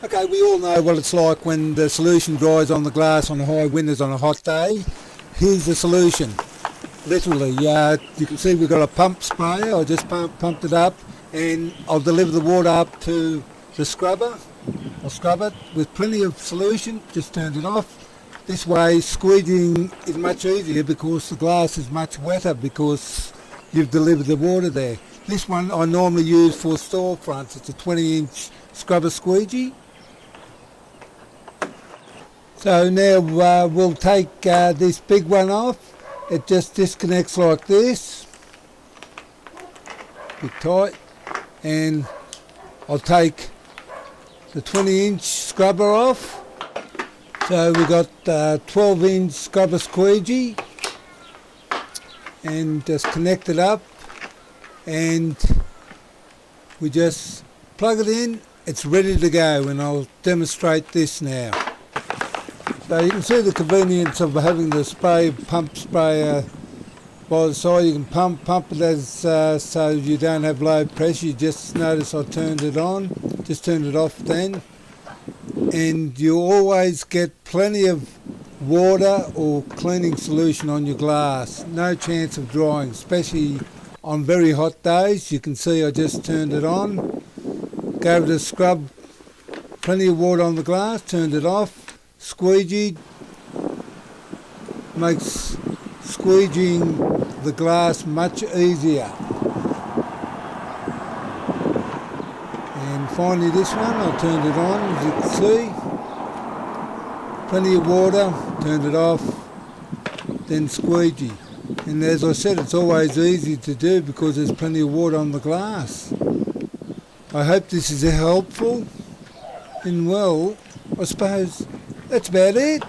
Okay, we all know what it's like when the solution dries on the glass on high windows on a hot day. Here's the solution. Literally, you can see we've got a pump sprayer. I just pumped it up and I'll deliver the water up to the scrubber. I'll scrub it with plenty of solution, just turned it off. This way squeegeeing is much easier because the glass is much wetter because you've delivered the water there. This one I normally use for storefronts. It's a 20-inch scrubber squeegee. So now we'll take this big one off. It just disconnects like this. Bit tight. And I'll take the 20-inch scrubber off. So we've got 12-inch scrubber squeegee. And just connect it up. And we just plug it in. It's ready to go, and I'll demonstrate this now. So you can see the convenience of having the pump sprayer by the side. You can pump it as so you don't have low pressure. You just notice I turned it on, just turned it off then. And you always get plenty of water or cleaning solution on your glass. No chance of drying, especially on very hot days. You can see I just turned it on, gave it a scrub, plenty of water on the glass, turned it off. Squeegee makes squeegeeing the glass much easier. And finally this one, I turned it on, as you can see. Plenty of water, turned it off, then squeegee. And as I said, it's always easy to do because there's plenty of water on the glass. I hope this is helpful. And well, I suppose that's about it.